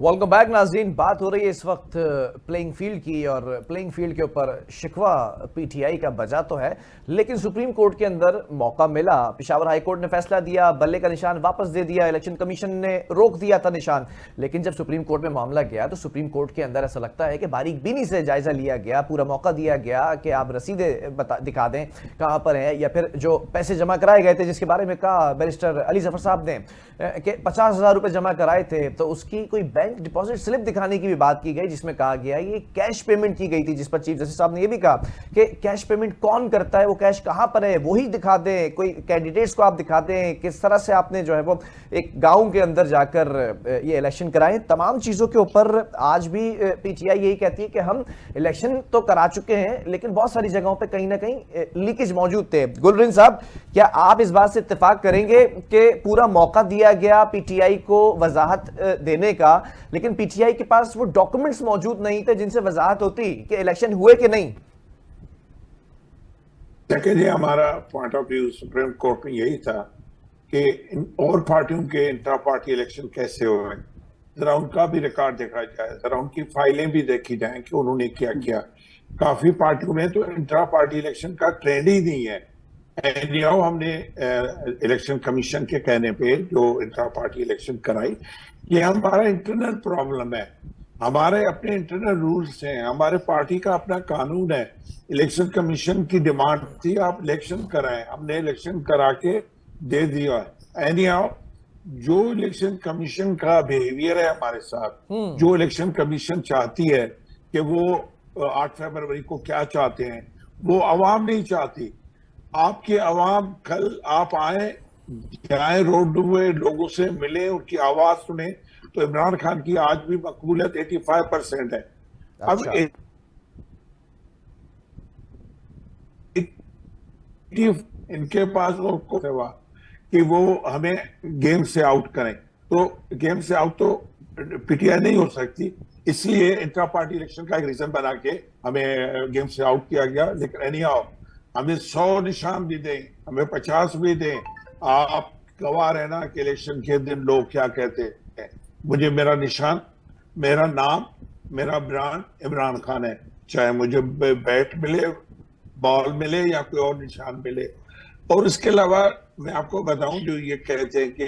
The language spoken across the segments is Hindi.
वेलकम बैक नाज़रीन। बात हो रही है इस वक्त प्लेइंग फील्ड की, और प्लेइंग फील्ड के ऊपर शिकवा पीटीआई का बजा तो है, लेकिन सुप्रीम कोर्ट के अंदर मौका मिला। पेशावर हाई कोर्ट ने फैसला दिया, बल्ले का निशान वापस दे दिया, इलेक्शन कमीशन ने रोक दिया था निशान। लेकिन जब सुप्रीम कोर्ट में मामला गया तो सुप्रीम कोर्ट के अंदर ऐसा लगता है कि बारीक बीनी से जायजा लिया गया, पूरा मौका दिया गया कि आप रसीदें दिखा दें कहां पर हैं, या फिर जो पैसे जमा कराए गए थे जिसके बारे में कहा बैरिस्टर अली जफर साहब ने कि 50,000 रुपए जमा कराए थे, तो उसकी कोई बैंक डिपॉजिट स्लिप दिखाने की भी बात की गई, जिसमें कहा गया ये कैश पेमेंट की गई थी, जिस पर चीफ जस्टिस साहब ने ये भी कहा कि कैश पेमेंट कौन करता है, वो कैश कहां पर है, वही दिखा दें, कोई कैंडिडेट्स को आप दिखा दें, किस तरह से आपने जो है वो एक गांव के अंदर जाकर ये इलेक्शन कराएं। तमाम चीजों के ऊपर आज भी पीटीआई यही कहती है कि हम इलेक्शन तो करा चुके हैं, लेकिन बहुत सारी जगहों पर कहीं ना कहीं लीकेज मौजूद थे। गुलरिन साहब, क्या आप इस बात से इत्तेफाक करेंगे कि पूरा मौका दिया गया पीटीआई को वजाहत देने का, लेकिन पीटीआई के पास वो डॉक्यूमेंट्स मौजूद नहीं थे जिनसे वजाहत होती कि इलेक्शन हुए कि नहीं? देखिए जी, हमारा point of view supreme court में यही था कि और पार्टियों के इंट्रा पार्टी इलेक्शन कैसे हुए, जरा उनका भी रिकॉर्ड देखा जाए, जरा उनकी फाइलें भी देखी जाए कि उन्होंने क्या किया। काफी पार्टियों में तो इंट्रा पार्टी इलेक्शन का ट्रेंड ही नहीं है। एनीहाउ हमने इलेक्शन कमीशन के कहने पे जो इंट्रा पार्टी इलेक्शन कराई, ये हमारा इंटरनल प्रॉब्लम है, हमारे अपने इंटरनल रूल्स हैं, हमारे पार्टी का अपना कानून है। इलेक्शन कमीशन की डिमांड थी आप इलेक्शन कराएं, हमने इलेक्शन करा के दे दिया। एनीहाउ जो इलेक्शन कमीशन का बिहेवियर है हमारे साथ, जो इलेक्शन कमीशन चाहती है कि वो 8 फरवरी को क्या चाहते हैं, वो अवाम नहीं चाहती। आपके अवाम कल आप आए, जाए रोड हुए, लोगों से मिले, उनकी आवाज सुने, तो इमरान खान की आज भी मकबूलियत 85% है। अब अच्छा। इनके पास सेवा कि वो हमें गेम से आउट करें, तो गेम से आउट तो पीटीआई नहीं हो सकती, इसलिए इंट्रा पार्टी इलेक्शन का एक रीजन बना के हमें गेम से आउट किया गया। लेकिन एनीहाउ हमें 100 निशान भी दें, हमें 50 भी दें, आप गवाह रहना कि इलेक्शन के दिन लोग क्या कहते हैं। मुझे मेरा निशान, मेरा नाम, मेरा ब्रांड इमरान खान है, चाहे मुझे बैट मिले, बॉल मिले या कोई और निशान मिले। और इसके अलावा मैं आपको बताऊं, जो ये कहते हैं कि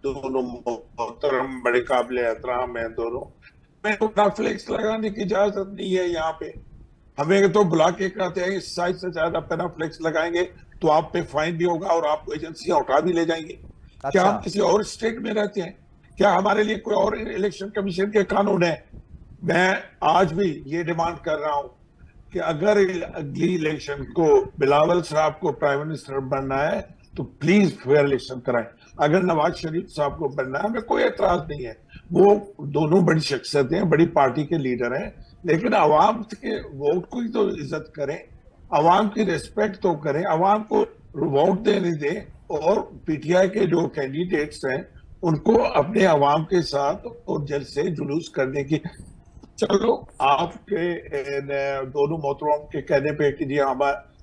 दोनों मोहतरम बड़े काबिल एहतराम है दोनों, मैं तो फ्लेक्स लगाने की इजाजत नहीं है यहाँ पे। हमें तो बुला के कहते हैं इस साइज से ज्यादा पेना फ्लेक्स लगाएंगे तो आप पे फाइन भी होगा और आपको एजेंसियां उठा भी ले जाएंगी। अच्छा। क्या हम किसी और स्टेट में रहते हैं? क्या हमारे लिए कोई और इलेक्शन कमीशन के कानून है? मैं आज भी ये डिमांड कर रहा हूं कि अगर अगली इलेक्शन को बिलावल साहब को प्राइम मिनिस्टर बनना है तो प्लीज फेयर इलेक्शन कराएं। अगर नवाज शरीफ साहब को बनना है, हमें कोई एतराज नहीं है, वो दोनों बड़ी शख्सियतें हैं, बड़ी पार्टी के लीडर हैं, लेकिन अवाम के वोट को ही तो इज्जत करें, अवाम की रिस्पेक्ट तो करें, अवाम को वोट देने दें। और पीटीआई के जो कैंडिडेट्स हैं उनको अपने अवाम के साथ और जल्द से जुलूस करने की, चलो आपके दोनों मोहतरम के कहने पे कि जी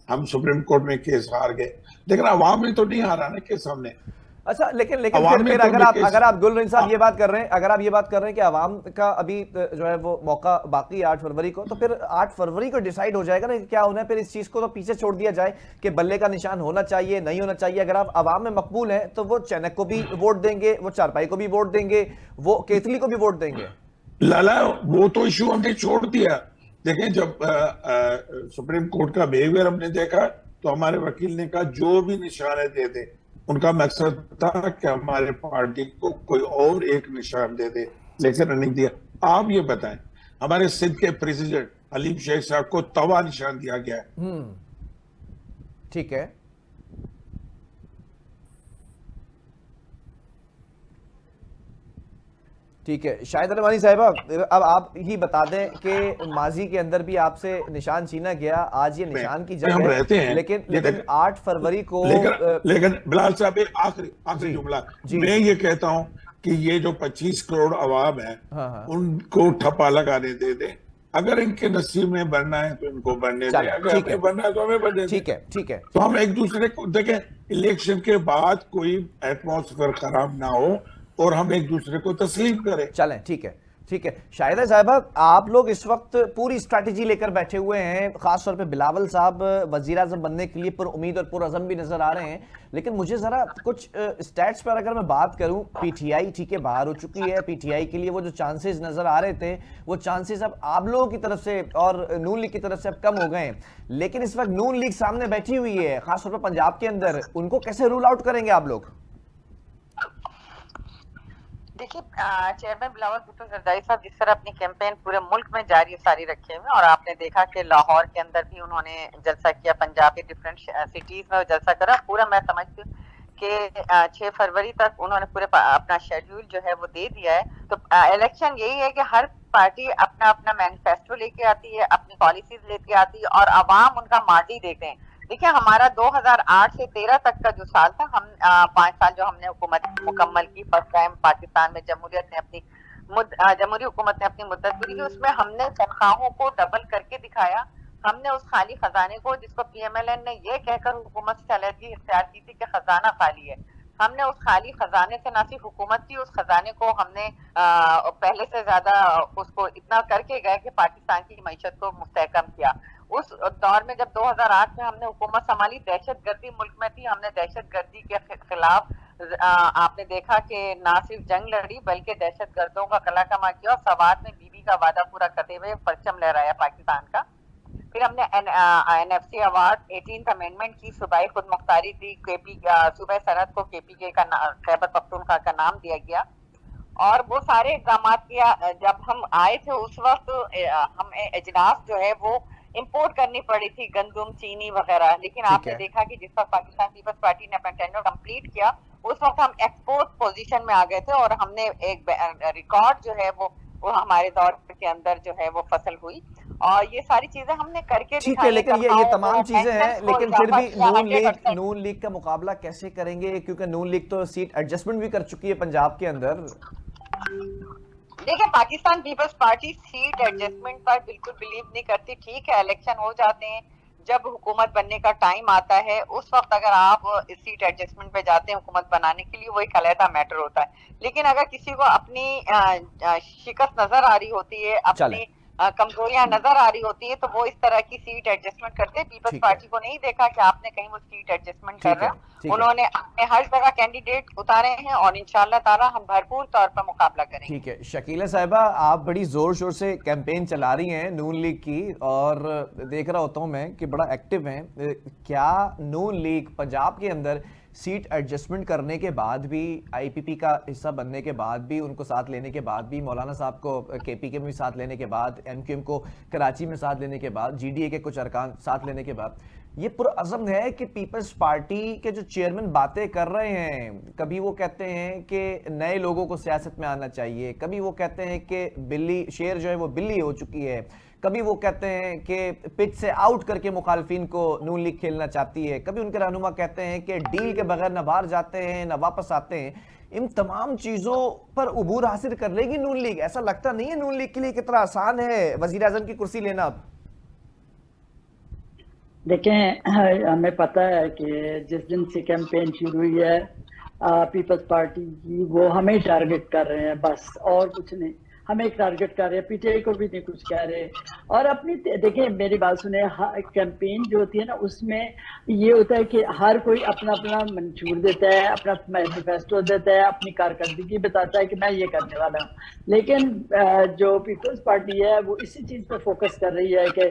हम सुप्रीम कोर्ट में केस हार गए, लेकिन अवाम में तो नहीं हारा ना केस हमने। अच्छा, लेकिन लेकिन अवाम में फिर तो अगर आप गुलरिन साहब ये बात कर रहे हैं, अगर आप ये बात कर रहे हैं कि आवाम का अभी जो है वो मौका बाकी है 8 फरवरी को, तो फिर 8 फरवरी को डिसाइड हो जाएगा ना कि क्या होना है। फिर इस चीज को तो पीछे छोड़ दिया जाए कि बल्ले का निशान होना चाहिए नहीं होना चाहिए। अगर आप आवाम में मकबूल हैं तो वो चैनक को भी वोट देंगे, वो चारपाई को भी वोट देंगे, वो केतली को भी वोट देंगे। लाला वो तो इशू हमने छोड़ दिया। देखें, जब सुप्रीम कोर्ट का बिहेवियर हमने देखा तो हमारे वकील ने कहा जो भी निशाने दे दे, उनका मकसद था कि हमारे पार्टी को कोई और एक निशान दे दे, लेकिन नहीं दिया। आप ये बताएं, हमारे सिंध के प्रेसिडेंट हलीम शेख साहब को तवा निशान दिया गया है। ठीक है, ठीक है। शाहिद रहमानी साहिबा, अब आप ही बता दें कि माजी के अंदर भी आपसे निशान छीना गया, आज ये निशान की जगह हम रहते हैं, लेकिन 8 फरवरी को लेकिन बिलाल साहब आखिरी जुमला, मैं ये कहता हूं कि ये जो 25 करोड़ अवाम है, हाँ। उनको ठप्पा लगाने दे दे। अगर इनके नसीब में बनना है तो इनको बनने दें, अगर हमें बनना है तो हमें बनने दें। ठीक है। तो हम एक दूसरे को देखें, इलेक्शन के बाद कोई एटमॉस्फेयर खराब ना हो और हम एक दूसरे को तस्लीम करें। चलें, ठीक है, ठीक है। शाहिदा साहिबा, आप लोग इस वक्त पूरी स्ट्रैटेजी लेकर बैठे हुए हैं, खासतौर पे बिलावल साहब वजीर आजम बनने के लिए पुर उम्मीद और पुरअज़म भी नजर आ रहे हैं, लेकिन मुझे जरा कुछ स्टैट्स पर अगर मैं बात करूं, पीटीआई ठीक है बाहर हो चुकी है, पीटीआई के लिए वो जो चांसेस नजर आ रहे थे वो चांसेस अब आप लोगों की तरफ से और नून लीग की तरफ से अब कम हो गए हैं, लेकिन इस वक्त नून लीग सामने बैठी हुई है, खासतौर पर पंजाब के अंदर, उनको कैसे रूल आउट करेंगे आप लोग? देखिए, चेयरमैन बिलावल भुट्टो जरदारी साहब जिस तरह अपनी कैंपेन पूरे मुल्क में जारी सारी रखे हुए, और आपने देखा कि लाहौर के अंदर भी उन्होंने जलसा किया, पंजाब के डिफरेंट सिटीज में जलसा करा पूरा। मैं समझती हूँ कि 6 फरवरी तक उन्होंने पूरे अपना शेड्यूल जो है वो दे दिया है। तो इलेक्शन यही है कि हर पार्टी अपना अपना मैनिफेस्टो लेके आती है, अपनी पॉलिसीज लेके आती है, और अवाम उनका मार्डी देखते हैं। देखिए, हमारा 2008 से 13 तक का जो साल था, हम 5 साल जो हमने हुकूमत मुकम्मल की, फर्स्ट टाइम पाकिस्तान में जमहूरियत ने अपनी जमहूरी हुकूमत ने अपनी मुद्दत पूरी की, उसमें हमने तनख्वाहों को डबल करके दिखाया। हमने उस खाली खजाने को, जिसको पीएमएलएन ने ये कहकर हुकूमत से अलहदगी इख्तियार की थी कि खजाना खाली है, हमने उस खाली खजाने से ना सिर्फ हुकूमत की, उस खजाने को हमने पहले से ज्यादा उसको इतना करके गए कि पाकिस्तान की मईशत को मुस्तहकम किया। उस दौर में जब 2008 में हमने हुकूमत संभाली, दहशतगर्दी मुल्क में थी, हमने दहशतगर्दी के खिलाफ आपने देखा कि ना सिर्फ जंग लड़ी बल्कि दहशतगर्दों का कलाकमा किया, और सवात में बीबी का वादा पूरा करते हुए परचम लहराया पाकिस्तान का। फिर हमने एनएफसी अवार्ड, 18th अमेंडमेंट की, सूबाई खुद मुख्तारी दी, सूबे सरहद को केपीके का खैबर पख्तूनख्वा का नाम दिया गया, और वो सारे इक़दाम किया। जब हम आए थे उस वक्त हमें अजनास जो है वो इंपोर्ट करनी पड़ी थी, गंदम, चीनी वगैरह, लेकिन आपने देखा कि जिस वक्त पाकिस्तान पीपल्स पार्टी ने अपना टेंडर कंप्लीट किया, उस वक्त हम एक्सपोर्ट पोजीशन में आ गए थे, और हमने एक रिकॉर्ड जो है वो हमारे दौर के अंदर जो है वो फसल हुई, और ये सारी चीजें हमने करके ठीक है, लेकिन ये तमाम चीजें हैं, लेकिन फिर भी नून लीग का मुकाबला कैसे करेंगे, क्योंकि नून लीग तो सीट एडजस्टमेंट भी कर चुकी है पंजाब के अंदर। देखिए, पाकिस्तान पीपल्स पार्टी सीट एडजस्टमेंट पर बिल्कुल बिलीव नहीं करती। ठीक है, इलेक्शन हो जाते हैं, जब हुकूमत बनने का टाइम आता है उस वक्त अगर आप इस सीट एडजस्टमेंट पे जाते हैं हुकूमत बनाने के लिए, वो एक अलहदा मैटर होता है। लेकिन अगर किसी को अपनी शिकस्त नजर आ रही होती है, अपनी कमजोरियां नजर आ रही होती है, तो वो इस तरह की सीट एडजस्टमेंट करते हैं। पीपल्स पार्टी को नहीं देखा कि आपने कहीं वो सीट एडजस्टमेंट कर रहा है, उन्होंने अपने हर जगह कैंडिडेट उतारे हैं, और इंशाल्लाह ताला हम भरपूर तौर पर मुकाबला करेंगे। ठीक है शकीला साहिबा, आप बड़ी जोर शोर से कैंपेन चला रही हैं नून लीग की, और देख रहा होता हूं मैं कि बड़ा एक्टिव हैं। क्या नून लीग पंजाब के अंदर सीट एडजस्टमेंट करने के बाद भी, आईपीपी का हिस्सा बनने के बाद भी, उनको साथ लेने के बाद भी, मौलाना साहब को केपीके में भी साथ लेने के बाद, एमक्यूएम को कराची में साथ लेने के बाद, जीडीए के कुछ अरकान साथ लेने के बाद, ये पुरअज़म है कि पीपल्स पार्टी के जो चेयरमैन बातें कर रहे हैं, कभी वो कहते हैं कि नए लोगों को सियासत में आना चाहिए, कभी वो कहते हैं कि बिल्ली शेर जो है वो बिल्ली हो चुकी है, कभी वो कहते हैं कि पिच से आउट करके मुखालफिन को नून लीग खेलना चाहती है, कभी उनके रहनुमा कहते हैं कि डील के बगैर न बाहर जाते हैं न वापस आते हैं। इन तमाम चीजों पर उबूर हासिल कर लेगी नून लीग? ऐसा लगता नहीं है नून लीग के लिए कितना आसान है वजीर आजम की कुर्सी लेना अब। देखें, हमें पता है कि जिस दिन से कैंपेन शुरू हुई है पीपल्स पार्टी की, वो हमें टारगेट कर रहे हैं, बस और कुछ नहीं। हमें एक टारगेट कर रहे हैं, पीटीआई को भी नहीं कुछ कह रहे। और अपनी देखिए, मेरी बात सुने, कैंपेन जो होती है ना, उसमें ये होता है कि हर कोई अपना अपना मंशूर देता है, अपना मैनिफेस्टो देता है, अपनी कारकर्दगी बताता है कि मैं ये करने वाला हूँ। लेकिन जो पीपल्स पार्टी है वो इसी चीज़ पर फोकस कर रही है कि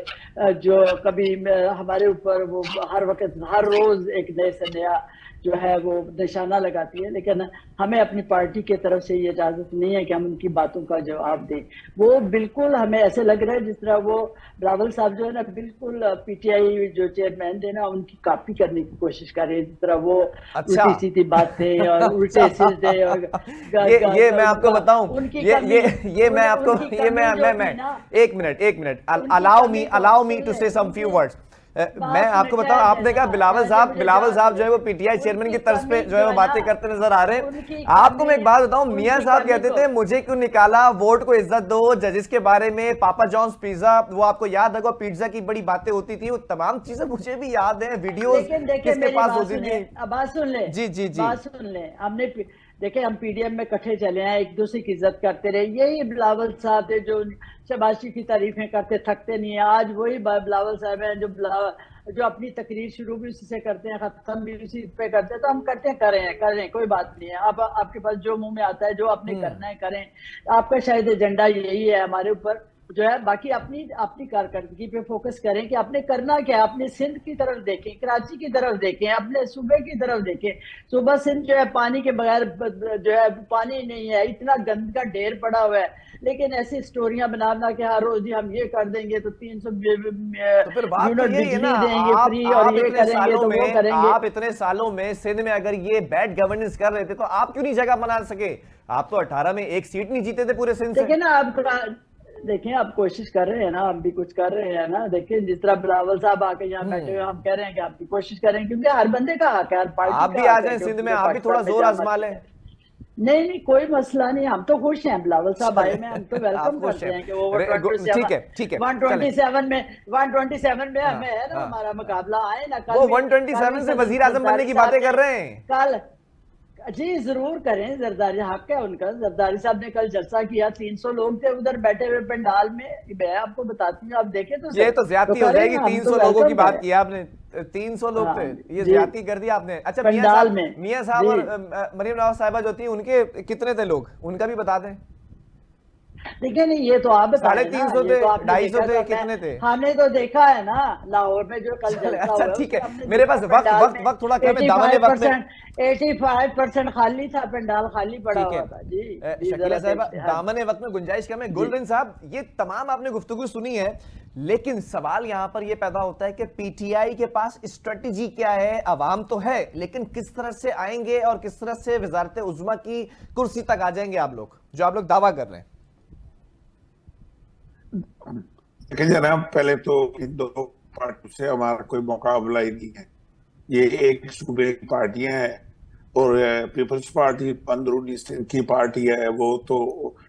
जो कभी हमारे ऊपर वो हर वक्त हर रोज़ एक नए से नया जो है वो निशाना लगाती है, लेकिन हमें अपनी पार्टी की तरफ से ये इजाज़त नहीं है कि हम उनकी बातों का जवाब दें। वो बिल्कुल हमें ऐसे लग रहा है जिस तरह वो बिलावल साहब जो है ना, बिल्कुल पीटीआई जो चेयरमैन थे ना, उनकी कॉपी करने की कोशिश कर रहे हैं, जिस तरह वो उल्टी सीधी बातें और उल्टे सीधे और ये मैं आपको बताऊं, ये मैं आपको मैं एक मिनट अलाउ मी टू से सम फ्यू वर्ड्स। मैं आपको बताऊं, आपने कहा बिलावल साहब जो है वो पीटीआई चेयरमैन की तर्ज पे जो है वो बातें करते नजर आ रहे हैं। आपको मैं एक बात बताऊं, मियां साहब कहते थे मुझे क्यों निकाला, वोट को इज्जत दो, जजेस के बारे में, पापा जॉन्स पिज्जा, वो आपको याद होगा पिज्जा की बड़ी बातें होती थी, वो तमाम चीजें मुझे भी याद है, वीडियोस किसके पास होती थी। बात सुन ले, जी बात सुन ले। हमने देखिए हम पीडीएम में इकट्ठे चले हैं, एक दूसरे की इज्जत करते रहे। यही बिलावल साहब थे जो शबाशी की तारीफें करते, थकते नहीं है। आज वही बिलावल साहब हैं जो अपनी तकरीर शुरू भी उसी से करते हैं, खत्म भी उसी पे करते हैं। तो हम करते हैं, करें, कोई बात नहीं है। आप आपके पास जो मुंह में आता है, जो आपने करना है करें। आपका शायद एजेंडा यही है हमारे ऊपर जो है। बाकी अपनी कारकर्दगी पे फोकस करें कि आपने करना क्या है। अपने सिंध की तरफ देखें, कराची की तरफ देखें, अपने सूबे की तरफ देखें। सूबा सिंध जो है पानी के बगैर जो है पानी नहीं है, इतना गंद का ढेर पड़ा हुआ है। लेकिन ऐसी स्टोरियां बना के हर रोज ही हम ये कर देंगे तो 300 तो फिर बात तो यूनिट यही है बिजली ना, देंगे फ्री, और ये करेंगे तो वो करेंगे। आप इतने सालों में सिंध में अगर ये बैड गवर्नेंस कर रहे थे तो आप क्यों नहीं जगह बना सके? आप तो 18 में एक सीट नहीं जीते थे पूरे सिंध से। देखिए ना आप देखिए, आप कोशिश कर रहे हैं ना, हम भी कुछ कर रहे हैं ना। देखिए जिस तरह बिलावल साहब आके यहाँ बैठे हुए, हम कह रहे हैं कि आप भी कोशिश करें, क्योंकि हर बंदे का हक है, हर पार्टी आप का भी आ हक है जाएं कि सिंध में, उसको आप भी थोड़ा पाकिस्तान में जोर जाना आजमा लें। चाहिए। नहीं, कोई मसला नहीं, हम तो खुश हैं बिलावल साहब आए में, हम तो वेलकम करते हैं कि ओवर 27 ठीक है 127 में हाँ, हमें है ना हाँ, हमारा मुकाबला। आए ना कल वो भी, 127 से वजीर आजम बनने की बातें कर रहे हैं। कल जी जरूर करें, जरदारी हक है उनका। जरदारी साहब ने कल जलसा किया, 300 लोग थे उधर बैठे हुए पंडाल में। मैं आपको बताती हूँ, आप देखें तो ये तो ज्यादती हो जाएगी। 300 लोगों की बात की आपने, 300 लोग थे, ये ज्यादती कर दी आपने। अच्छा मियां साहब और मरियम नवाज साहिबा जो थी, उनके कितने थे लोग, उनका भी बता दें। देखिए नहीं, ये तो आप 350 थे, 250 थे, कितने थे? हमने तो देखा है ना लाहौर में जो कल जलसा हुआ। अच्छा ठीक है, मेरे पास वक्त थोड़ा कम है। दामने वक्त में 85% खाली था, पंडाल खाली पड़ा हुआ था जी। शकीला साहिबा, दामने वक्त में गुंजाइश कम है। गुलरिन साहब, ये तमाम आपने गुफ्तगू सुनी है, लेकिन सवाल यहां पर यह पैदा होता है कि पीटीआई के पास स्ट्रेटेजी क्या है? अवाम तो है, लेकिन किस तरह से आएंगे और किस तरह से वजारत उज़्मा की कुर्सी तक आ जाएंगे आप लोग, जो आप लोग दावा कर रहे हैं? देखिए जनाब, पहले तो इन दोनों पार्टियों से हमारा कोई मुकाबला ही नहीं है। ये एक सूबे की पार्टियां हैं, और पीपल्स पार्टी अंदरूनी सिंध की पार्टी है। वो तो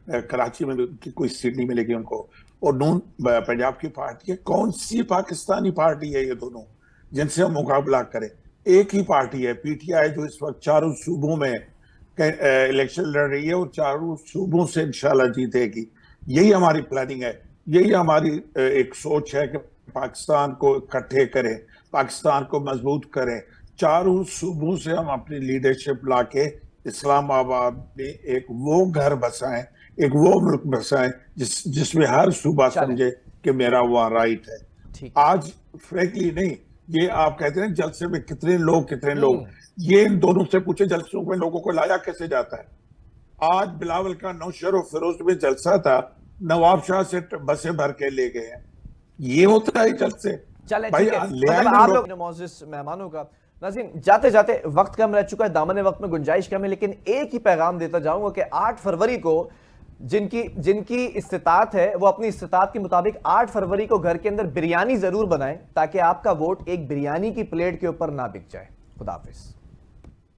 कराची में उनकी कोई सीट नहीं मिलेगी उनको। और नून पंजाब की पार्टी है। कौन सी पाकिस्तानी पार्टी है ये दोनों जिनसे हम मुकाबला करें? एक ही पार्टी है पीटीआई, जो इस वक्त चारों सूबों में इलेक्शन लड़ रही है और चारों सूबों से इंशाल्लाह जीतेगी। यही हमारी प्लानिंग है, यही हमारी एक सोच है कि पाकिस्तान को इकट्ठे करें, पाकिस्तान को मजबूत करें। चारों सूबों से हम अपनी लीडरशिप लाके इस्लामाबाद में एक वो घर बसाएं, एक वो मुल्क बसाएं जिसमें हर सूबा समझे कि मेरा वहाँ राइट है। आज फ्रैंकली नहीं, ये आप कहते हैं जलसे में कितने लोग, ये इन दोनों से पूछे जलसों में लोगों को लाया कैसे जाता है। आज बिलावल का नौशहर और फिरोज में जलसा था, नवाब शाह से बसें भर के ले गए हैं। ये होता है जलसे। चले भाई, मतलब आप लोग मौजूद मेहमानों का नाज़रीन, जाते जाते वक्त कम रह चुका है, दामने वक्त में गुंजाइश कम है, लेकिन एक ही पैगाम देता जाऊंगा कि 8 फरवरी को जिनकी इस्तिताअत है, वो अपनी इस्तिताअत के मुताबिक 8 फरवरी को घर के अंदर बिरयानी जरूर बनाएं, ताकि आपका वोट एक बिरयानी की प्लेट के ऊपर ना बिक जाए। खुदा हाफिज।